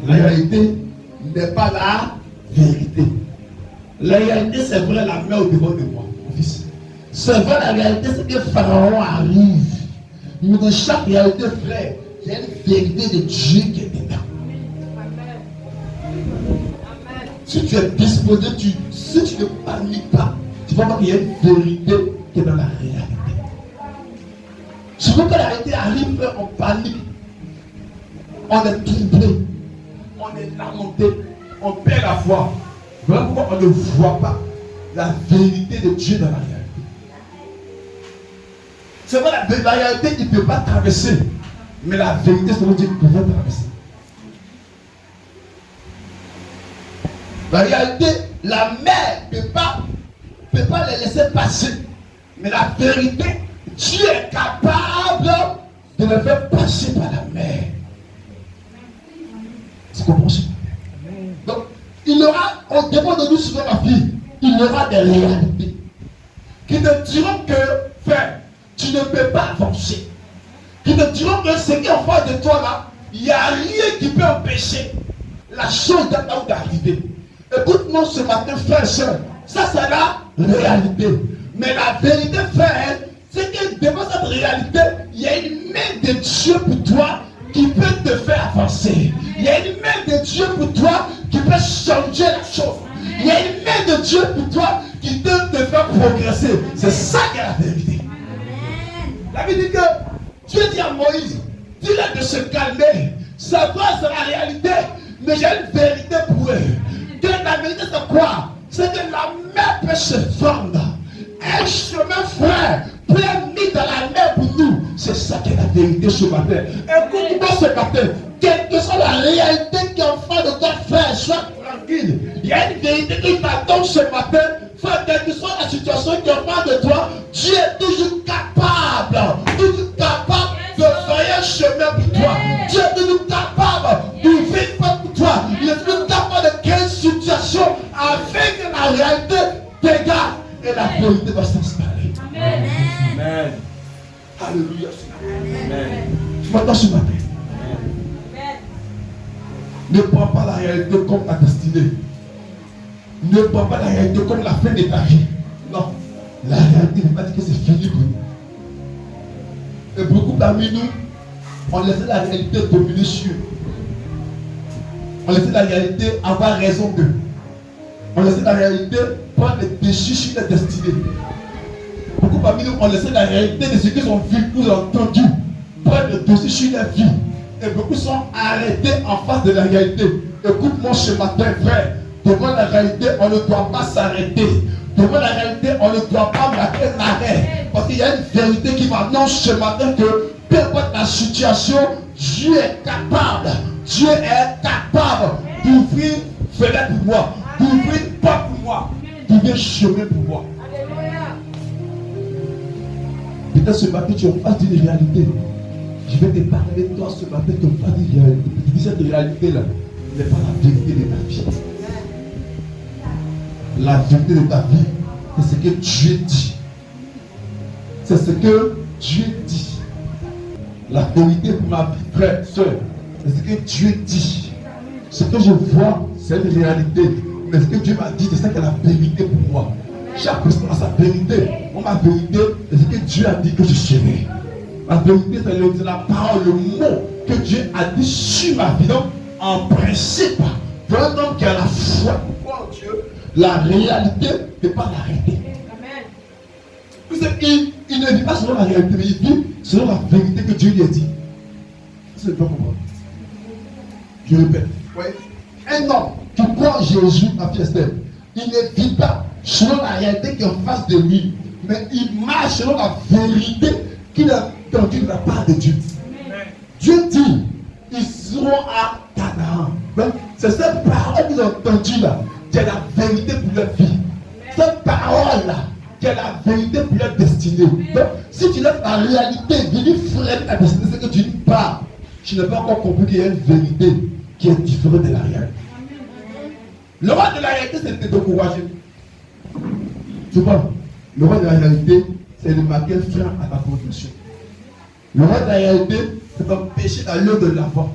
La réalité n'est pas la vérité. La réalité, c'est vrai, la main au devant de moi, mon fils. C'est vrai, la réalité, c'est que Pharaon arrive. Mais dans chaque réalité, frère, il y a une vérité de Dieu qui est dedans. Si tu es disposé, si tu ne paniques pas, tu vas voir qu'il y a une vérité qui est dans la réalité. Souvent quand la réalité arrive, on panique, on est troublé, on est lamenté, on perd la foi. Voilà pourquoi on ne voit pas la vérité de Dieu dans la réalité. C'est vrai, la réalité, il ne peut pas traverser, mais la vérité, c'est ce que Dieu peut traverser. La réalité, la mer ne peut pas les laisser passer. Mais la vérité, Dieu est capable de les faire passer par la mer. C'est compréhensible. Donc, il y aura, au départ de nous sur la vie, il y aura des réalités qui te diront que, frère, tu ne peux pas avancer. Qui te diront que ce qui est en face de toi là, il n'y a rien qui peut empêcher la chose d'arriver. Écoute-moi ce matin, frère et soeur, ça c'est la réalité. Mais la vérité, frère, c'est que devant cette réalité, il y a une main de Dieu pour toi qui peut te faire avancer. Il y a une main de Dieu pour toi qui peut changer la chose. Il y a une main de Dieu pour toi qui peut te faire progresser. C'est ça qui est la vérité. La Bible dit que Dieu dit à Moïse, dis-leur de se calmer. Ça va, c'est la réalité, mais j'ai une vérité pour eux. Que la vérité c'est quoi? C'est que la mer peut se fendre. Un chemin, frère, peut être mis dans la mer pour nous. C'est ça qui est la vérité ce matin. Écoute-moi ce matin. Quelle que soit la réalité qui est en face de toi, frère, sois tranquille. Il y a une vérité qui t'attend ce matin. Frère, quelle que soit la situation qui est en face de toi, Dieu est toujours capable de faire un chemin pour toi. Dieu est toujours capable d'ouvrir une porte pour toi. Il est toujours capable de créer une situation avec la réalité dégage et la vérité va s'installer. Amen. Amen. Alléluia. Amen. Tu m'entends ce matin? Amen. Ne prends pas la réalité comme ta destinée. Ne prends pas la réalité comme la fin de ta vie. Non. La réalité ne veut pas dire que c'est fini pour nous. Et beaucoup parmi nous, on laisse la réalité dominer sur eux. On laisse la réalité avoir raison d'eux. On laisse la réalité prendre les déchets sur la destinée. Beaucoup parmi nous, on laisse la réalité de ce qu'ils ont vu ou entendu prendre le dossier sur leur vie. Et beaucoup sont arrêtés en face de la réalité. Écoute-moi ce matin, frère. Devant la réalité, on ne doit pas s'arrêter. Devant la réalité, on ne doit pas marquer un arrêt. Parce qu'il y a une vérité qui m'annonce ce matin que peu importe la situation, Dieu est capable. Dieu est capable d'ouvrir fenêtre pour moi, d'ouvrir porte pour moi, d'ouvrir chemin pour moi. Peut-être ce matin, tu es en face d'une réalité. Je vais te parler de toi ce matin, tu es en face d'une réalité. Tu dis cette réalité-là n'est pas la vérité de ta vie. La vérité de ta vie, c'est ce que Dieu dit. C'est ce que Dieu dit. La vérité pour ma vie, frère, soeur, c'est ce que Dieu dit. Ce que je vois, c'est une réalité. Mais ce que Dieu m'a dit, c'est ça qui est la vérité pour moi. Chaque personne a sa vérité. Moi, ma vérité, c'est ce que Dieu a dit que je serai. La vérité, c'est la parole, le mot que Dieu a dit sur ma vie. Donc, en principe, pour un homme qui a la foi en Dieu, la réalité n'est pas la réalité. Il ne vit pas selon la réalité, mais il vit selon la vérité que Dieu lui a dit. C'est pas comprendre. Je répète. Ouais. Un homme qui croit en Jésus, ma fille Esther, il ne vit pas selon la réalité qui est en face de lui, mais il marche selon la vérité qu'il a entendue de la part de Dieu. Amen. Dieu dit, ils seront à Canaan. Donc, c'est cette parole qu'ils ont entendue là, qui est la vérité pour leur vie. Cette parole-là, qui est la vérité pour leur destinée. Donc, si tu laisses la réalité venir freiner ta destinée, c'est que tu ne pars. Tu n'as pas encore compris qu'il y a une vérité qui est différente de la réalité. Le roi de la réalité, c'est de te décourager. Tu vois, le roi de la réalité, c'est de marquer frein à ta progression. Le roi de la réalité, c'est d'empêcher d'aller de l'avant.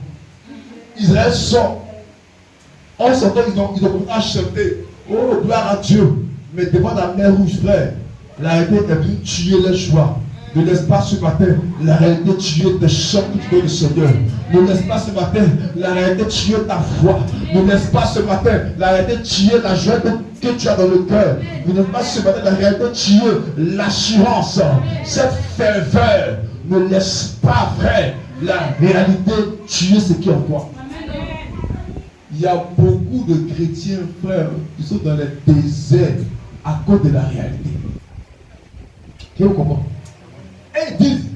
Israël sort En sortant, ils ont commencé à chanter. Oh, gloire à Dieu. Mais devant la mer rouge, frère, la réalité est venue tuer les choix. Ne laisse pas ce matin la réalité tuer tes chants que tu veux le Seigneur. Ne laisse pas ce matin la réalité tuer ta foi. Ne laisse pas ce matin la réalité tuer la joie que tu as dans le cœur. Ne laisse pas ce matin la réalité tuer l'assurance, cette ferveur. Ne laisse pas, frère, la réalité tuer ce qui est en toi. Il y a beaucoup de chrétiens, frères, qui sont dans les déserts à cause de la réalité. Vous comprenez? Et ils disent,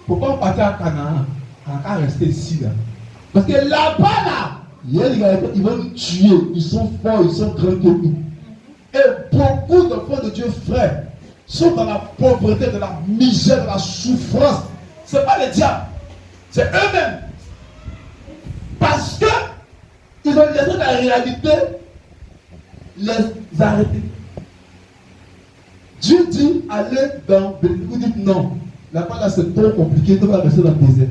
pourquoi partir à Canaan? On va rester ici là. Parce que là-bas là, il y a des gars, ils vont nous tuer. Ils sont forts, ils sont grands que nous. Et beaucoup d'enfants de Dieu, frères, sont dans la pauvreté, dans la misère, dans la souffrance. Ce n'est pas les diables, c'est eux-mêmes. Parce que ils ont laissé la réalité les arrêter. Dieu dit, allez dans Bénédicte. Vous dites non. Là-bas, là, c'est trop compliqué. Tu vas rester dans le désert.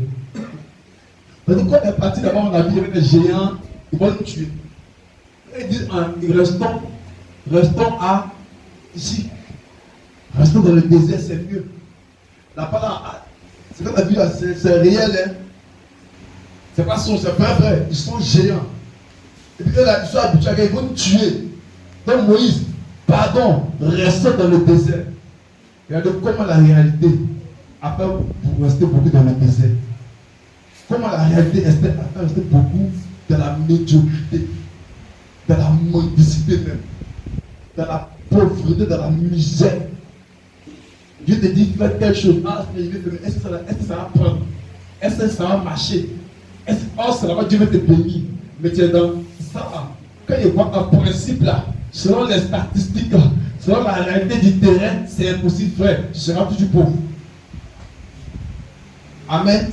Parce que quand on est parti là-bas, on a vu des géants, ils vont nous tuer. Et ils disent, restons à ici. Restons dans le désert, c'est mieux. Là-bas, là, c'est qu'on a vu là, c'est réel. Hein? C'est pas son, c'est vrai. Ils sont géants. Et puis là, ils sont habitués, ils vont nous tuer. Donc Moïse, pardon, restez dans le désert. Regardez comment la réalité a fait pour rester beaucoup dans le désert. Comment la réalité a fait rester beaucoup dans la médiocrité, dans la mendicité même, dans la pauvreté, dans la misère. Dieu te dit, fais quelque chose. Est-ce que ça va prendre? Est-ce que ça va marcher? Ça va, Dieu va te bénir. Mais tu es dans ça. Quand il voit un principe là, selon les statistiques, selon la réalité du terrain, c'est impossible, frère. Tu seras toujours pauvre. Amen.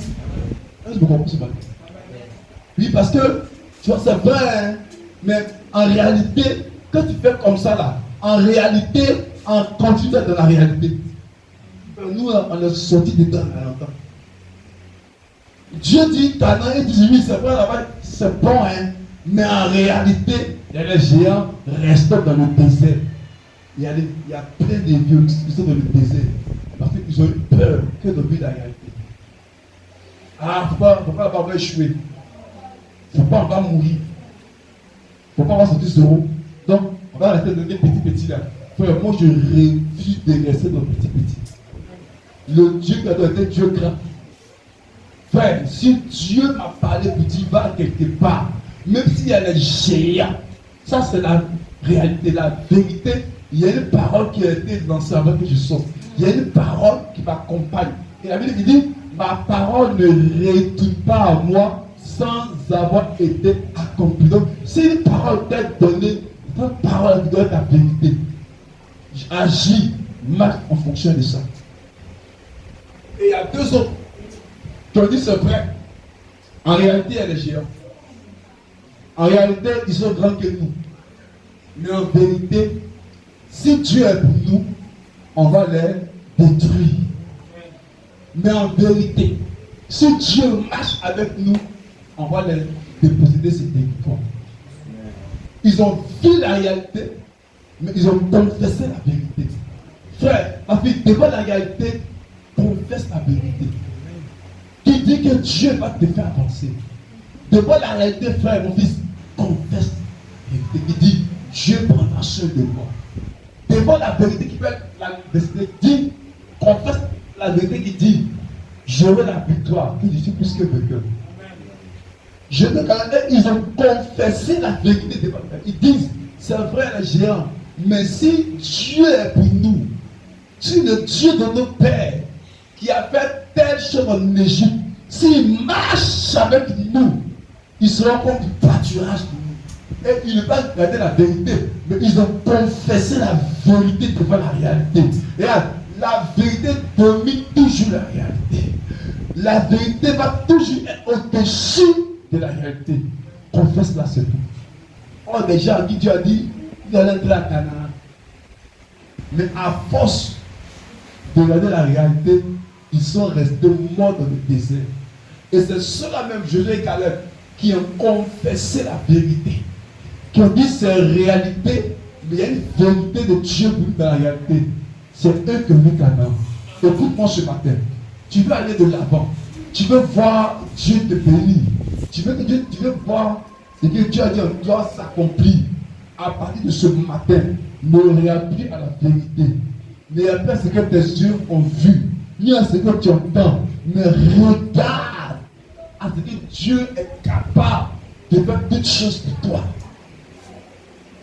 Est-ce que vous comprenez ce matin? Oui, parce que, tu vois, c'est vrai, hein, mais en réalité, quand tu fais comme ça là, en réalité, on continue dans la réalité. Nous, on est sortis dedans il y a longtemps. Dieu dit, Canaan, il dit, oui, c'est vrai là-bas, c'est bon, hein, mais en réalité, il y a les géants restent dans le désert. Il y a plein de vieux qui sont dans le désert parce qu'ils ont eu peur que de vivre la réalité. Ah, il ne faut pas avoir échoué. Il ne faut pas avoir mourir. Il ne faut pas avoir sorti zéro. Donc, on va rester dans les petits là. Frère, moi je refuse de rester dans les petits. Le Dieu qui a été Dieu grand. Frère, si Dieu m'a parlé pour dire va quelque part, même s'il y a les géants, ça c'est la réalité, la vérité. Il y a une parole qui a été lancée avant que je sorte. Il y a une parole qui m'accompagne. Et la Bible dit, ma parole ne retourne pas à moi sans avoir été accomplie. Donc, si une parole t'est donnée, cette parole doit être la vérité. J'agis, marche en fonction de ça. Et il y a deux autres qui ont dit c'est vrai. En réalité, il y a les géants. En réalité, ils sont grands que nous. Mais en vérité, si Dieu est pour nous, on va les détruire. Mais en vérité, si Dieu marche avec nous, on va les déposséder ces territoires. Ils ont vu la réalité, mais ils ont confessé la vérité. Frère, ma fille, devant la réalité, confesse la vérité. Qui dit que Dieu va te faire avancer. Devant la réalité, frère, mon fils, confesse la vérité. Il dit, Dieu prendra soin de moi. Devant la vérité qui fait la vérité, dit, confesse la vérité qui dit, j'aurai la victoire, que je suis plus que vainqueur. Je veux quand même, ils ont confessé la vérité devant la vérité. Ils disent, c'est vrai les géants, mais si Dieu est pour nous, si le Dieu de nos pères, qui a fait telle chose en Égypte, s'il marche avec nous, ils seront comme du pâturage pour nous. Et ils ne vont pas regarder la vérité, mais ils ont confessé la vérité devant la réalité. Et la vérité domine toujours la réalité. La vérité va toujours être au-dessus de la réalité. Confesse-la, c'est tout. Oh, déjà, Dieu a dit, il allait entrer à Canaan. Mais à force de regarder la réalité, ils sont restés morts dans le désert. Et c'est ceux-là même, Josué et Caleb, qui ont confessé la vérité. qui ont dit c'est réalité, mais il y a une vérité de Dieu dans la réalité. C'est eux que nous clamons. Écoute-moi ce matin. Tu veux aller de l'avant. Tu veux voir Dieu te bénir. Tu veux voir ce que Dieu a dit en toi s'accomplir. À partir de ce matin, ne regarde plus à la vérité. Ne regarde pas ce que tes yeux ont vu, ni à ce que tu entends. Mais regarde à ce que Dieu est capable de faire toutes choses pour toi.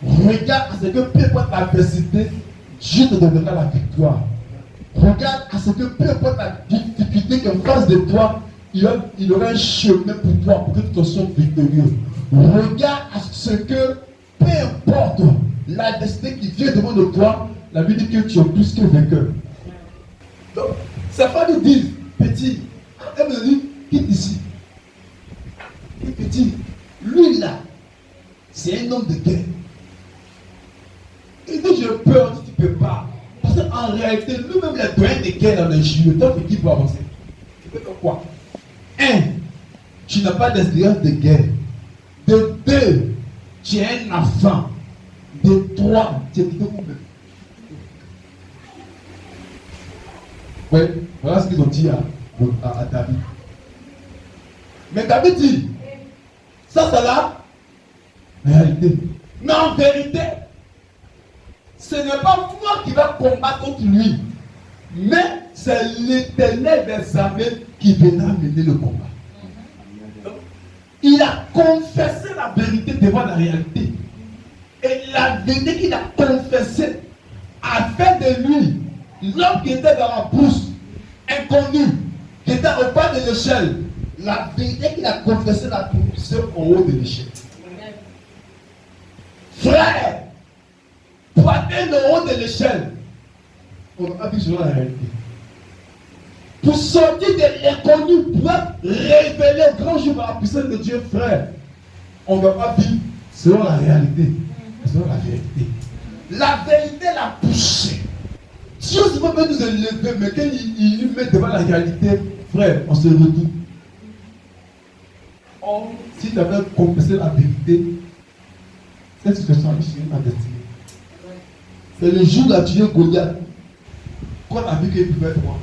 Regarde à ce que peu importe l'adversité, Dieu te donnera la victoire. Regarde à ce que peu importe la difficulté qu'en face de toi, il y aura un chemin pour toi, pour que tu te sois victorieux. Regarde à ce que, peu importe l'adversité qui vient devant de toi, la Bible dit que tu es plus que vainqueur. Donc, sa femme nous dit, petit, elle me dit, quitte ici. Et petit, lui là, c'est un homme de guerre. Il dit, j'ai peur, tu ne peux pas. Parce qu'en réalité, nous-mêmes, les doyens de guerre dans le Jésus, toi, qui peut avancer. Tu peux faire quoi? 1. Tu n'as pas d'expérience de guerre. De 2. Tu es un enfant. De 3. Tu es plutôt combien? Oui, voilà ce qu'ils ont dit à David. Mais David dit, ça c'est la réalité. Mais en vérité, ce n'est pas moi qui va combattre contre lui, mais c'est l'Éternel des armées qui viendra mener le combat. Il a confessé la vérité devant la réalité. Et la vérité qu'il a confessée a fait de lui l'homme qui était dans la brousse, inconnu, qui était au bas de l'échelle. La vérité qu'il a confessée l'a poussé au haut de l'échelle. Frère, pour atteindre le haut de l'échelle, on n'a pas vu selon la réalité. Pour sortir de l'inconnu, pour révéler le grand jour par la puissance de Dieu, frère, on ne va pas vivre selon la réalité, selon la vérité. La vérité l'a poussé. Dieu ne peut pas nous élever, mais quand il nous met devant la réalité, frère, on se retrouve. Or, si tu avais confessé la vérité, cette situation allait changer ma destinée. C'est le jour où tu es Goliath, qu'on a vu qu'il pouvait être roi.